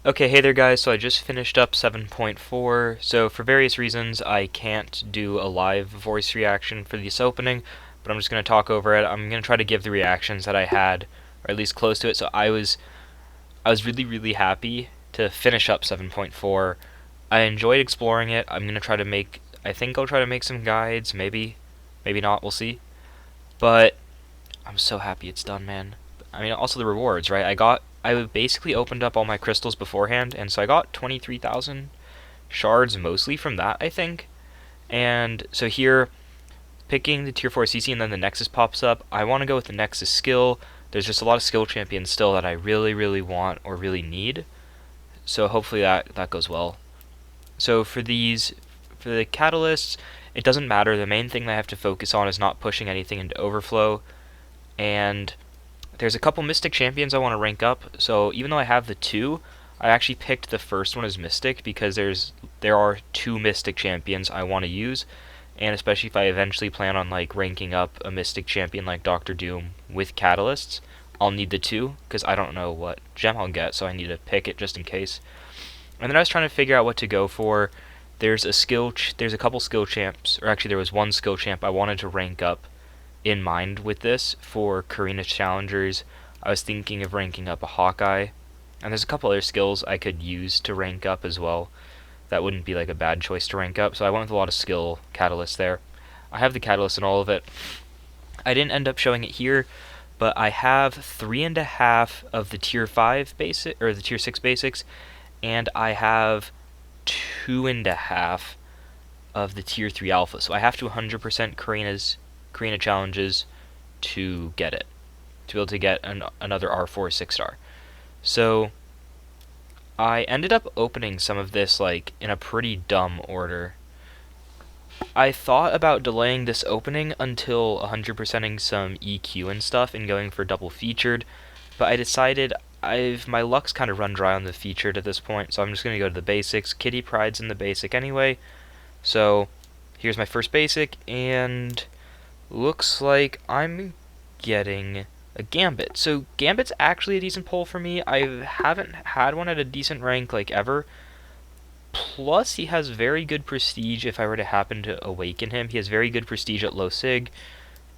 Okay, hey there guys, so I just finished up 7.4, so for various reasons I can't do a live voice reaction for this opening, but I'm just going to talk over it. I'm going to try to give the reactions that I had, or at least close to it, so I was really happy to finish up 7.4. I enjoyed exploring it. I'm going to try to I think I'll try to make some guides, maybe not, we'll see. But I'm so happy it's done, man. I mean, also the rewards, right? I basically opened up all my crystals beforehand, and so I got 23,000 shards mostly from that, I think. And so here, picking the tier 4 CC and then the Nexus pops up, I want to go with the Nexus skill. There's just a lot of skill champions still that I really want or really need. So hopefully that goes well. So for the catalysts, it doesn't matter. The main thing that I have to focus on is not pushing anything into overflow. And there's a couple Mystic Champions I want to rank up, so even though I have the two, I actually picked the first one as Mystic because there are two Mystic Champions I want to use, and especially if I eventually plan on like ranking up a Mystic Champion like Doctor Doom with Catalysts, I'll need the two because I don't know what gem I'll get, so I need to pick it just in case. And then I was trying to figure out what to go for. There's a couple skill champs, or actually there was one skill champ I wanted to rank up in mind with this for Karina challengers. I was thinking of ranking up a Hawkeye, and there's a couple other skills I could use to rank up as well. That wouldn't be like a bad choice to rank up, so I went with a lot of skill catalysts there. I have the catalyst in all of it. I didn't end up showing it here, but I have 3.5 of the tier 5 basic or the tier 6 basics, and I have 2.5 of the tier 3 alpha. So I have to 100% Karina challenges to get it, to be able to get another R4 6-star. So I ended up opening some of this like in a pretty dumb order. I thought about delaying this opening until 100%ing some EQ and stuff and going for double featured, but I decided my luck's kind of run dry on the featured at this point, so I'm just going to go to the basics. Kitty Pride's in the basic anyway, so here's my first basic, and looks like I'm getting a Gambit. So Gambit's actually a decent pull for me. I haven't had one at a decent rank like ever. Plus, he has very good prestige if I were to happen to awaken him. He has very good prestige at low sig.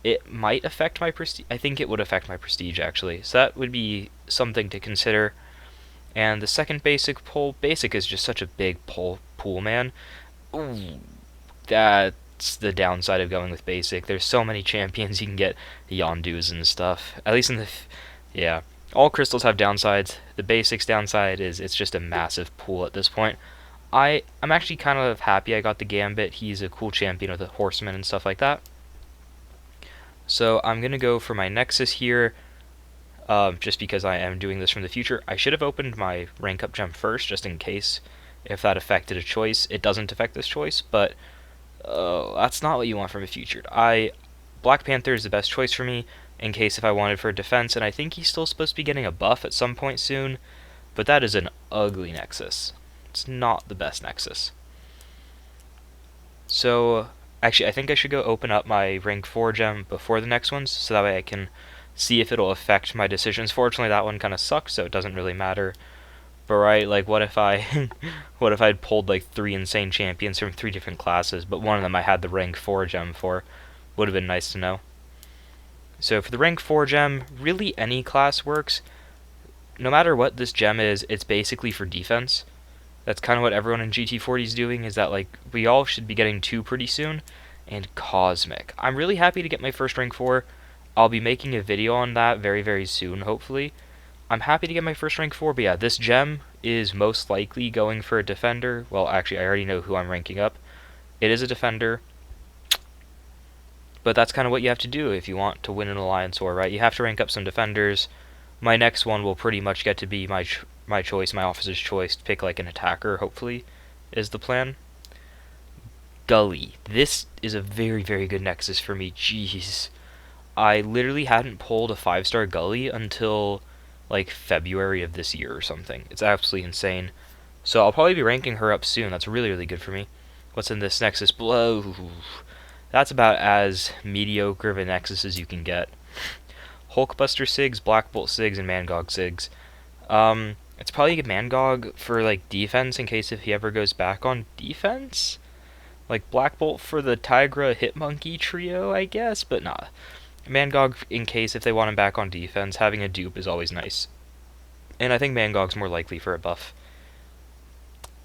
It might affect my prestige. I think it would affect my prestige actually. So that would be something to consider. And the second basic pull, basic is just such a big pool, man. Ooh, that's the downside of going with basic. There's so many champions you can get Yondus and stuff. At least in the yeah, all crystals have downsides. The basics downside is it's just a massive pool at this point. I'm actually kind of happy I got the Gambit. He's a cool champion with a horseman and stuff like that. So I'm gonna go for my Nexus here. Just because I am doing this from the future. I should have opened my rank up gem first, just in case, if that affected a choice. It doesn't affect this choice, but that's not what you want from a featured. Black Panther is the best choice for me, in case if I wanted for defense, and I think he's still supposed to be getting a buff at some point soon, but that is an ugly Nexus. It's not the best Nexus. So, actually, I think I should go open up my rank 4 gem before the next ones, so that way I can see if it'll affect my decisions. Fortunately, that one kind of sucks, so it doesn't really matter. But right, like, what if what if I'd pulled like 3 insane champions from 3 different classes, but one of them I had the rank 4 gem for? Would have been nice to know. So for the rank 4 gem, really any class works. No matter what this gem is, it's basically for defense. That's kind of what everyone in GT40 is doing, is that like we all should be getting 2 pretty soon. And Cosmic. I'm really happy to get my first rank 4. I'll be making a video on that very soon, hopefully. I'm happy to get my first rank 4, but yeah, this gem is most likely going for a defender. Well, actually, I already know who I'm ranking up. It is a defender. But that's kind of what you have to do if you want to win an Alliance War, right? You have to rank up some defenders. My next one will pretty much get to be my choice, my officer's choice, to pick like an attacker, hopefully, is the plan. Gully. This is a very good Nexus for me. Jeez. I literally hadn't pulled a 5-star Gully until like February of this year or something. It's absolutely insane. So I'll probably be ranking her up soon. That's really good for me. What's in this Nexus? Blow. That's about as mediocre of a Nexus as you can get. Hulkbuster Sigs, Black Bolt Sigs, and Mangog Sigs. It's probably a Mangog for like defense in case if he ever goes back on defense. Like Black Bolt for the Tigra Hitmonkey trio, I guess, but nah. Mangog in case if they want him back on defense, having a dupe is always nice. And I think Mangog's more likely for a buff.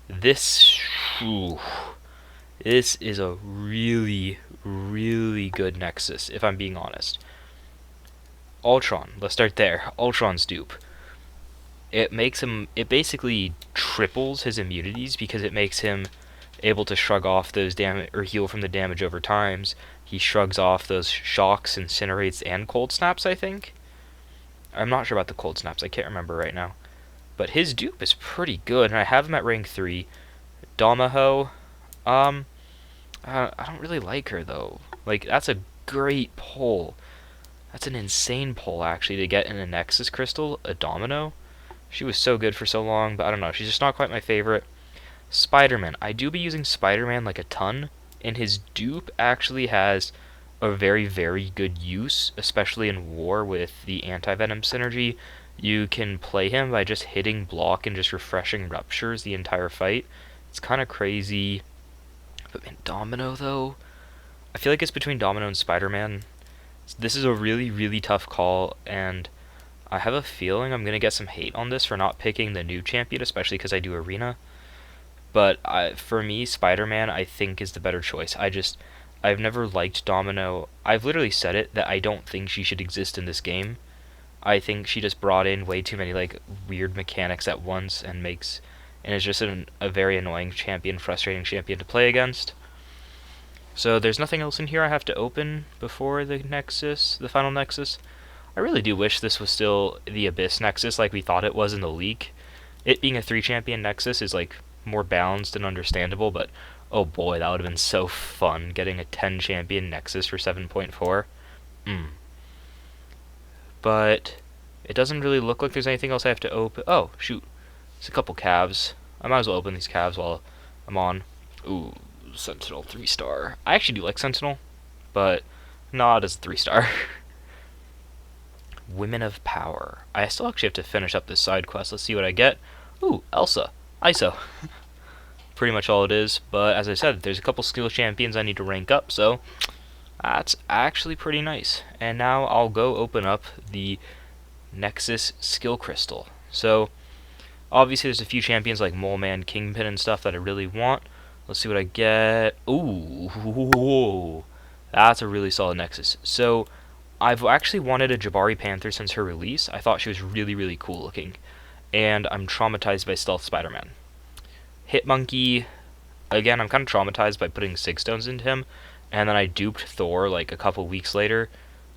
This is a really, really good Nexus, if I'm being honest. Ultron, let's start there. Ultron's dupe. It basically triples his immunities because it makes him able to shrug off those damage or heal from the damage over times. He shrugs off those shocks, incinerates, and cold snaps, I think. I'm not sure about the cold snaps, I can't remember right now. But his dupe is pretty good, and I have him at rank 3. Domino, I don't really like her, though. Like, that's a great pull. That's an insane pull, actually, to get in a Nexus crystal, a Domino. She was so good for so long, but I don't know, she's just not quite my favorite. Spider-Man, I do be using Spider-Man like a ton, and his dupe actually has a very, very good use, especially in war with the anti-venom synergy. You can play him by just hitting block and just refreshing ruptures the entire fight. It's kind of crazy. But man, Domino though, I feel like it's between Domino and Spider-Man. This is a really, really tough call, and I have a feeling I'm going to get some hate on this for not picking the new champion, especially because I do Arena. But for me, Spider-Man, I think, is the better choice. I've never liked Domino. I've literally said it, that I don't think she should exist in this game. I think she just brought in way too many, like, weird mechanics at once and is just a very annoying champion, frustrating champion to play against. So there's nothing else in here I have to open before the Nexus, the final Nexus. I really do wish this was still the Abyss Nexus like we thought it was in the leak. It being a 3-champion Nexus is, like, more balanced and understandable, but oh boy, that would have been so fun, getting a 10-champion Nexus for 7.4. But it doesn't really look like there's anything else I have to open. Oh, shoot. There's a couple calves. I might as well open these calves while I'm on. Ooh, Sentinel 3-star. I actually do like Sentinel, but not as a 3-star. Women of Power. I still actually have to finish up this side quest. Let's see what I get. Ooh, Elsa. ISO. Pretty much all it is, but as I said, there's a couple skill champions I need to rank up, so that's actually pretty nice. And now I'll go open up the Nexus skill crystal. So obviously there's a few champions like Mole Man, Kingpin, and stuff that I really want. Let's see what I get. Ooh, that's a really solid Nexus. So I've actually wanted a Jabari Panther since her release. I thought she was really, really cool looking, and I'm traumatized by Stealth Spider-Man. Hitmonkey, again, I'm kind of traumatized by putting Sig Stones into him, and then I duped Thor like a couple weeks later,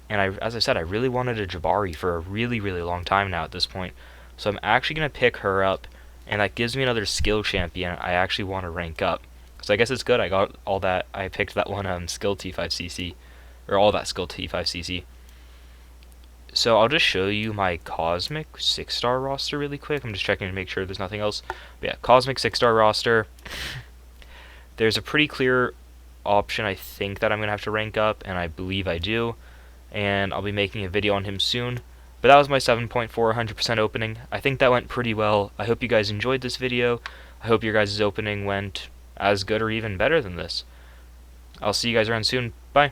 and as I said, I really wanted a Jabari for a really, really long time now at this point, so I'm actually going to pick her up, and that gives me another skill champion I actually want to rank up. So I guess it's good I got all that, I picked that one skill T5CC, or all that skill T5CC. So I'll just show you my Cosmic 6-star roster really quick. I'm just checking to make sure there's nothing else. But yeah, Cosmic 6-star roster. There's a pretty clear option I think that I'm going to have to rank up, and I believe I do. And I'll be making a video on him soon. But that was my 7.4 100% opening. I think that went pretty well. I hope you guys enjoyed this video. I hope your guys' opening went as good or even better than this. I'll see you guys around soon. Bye.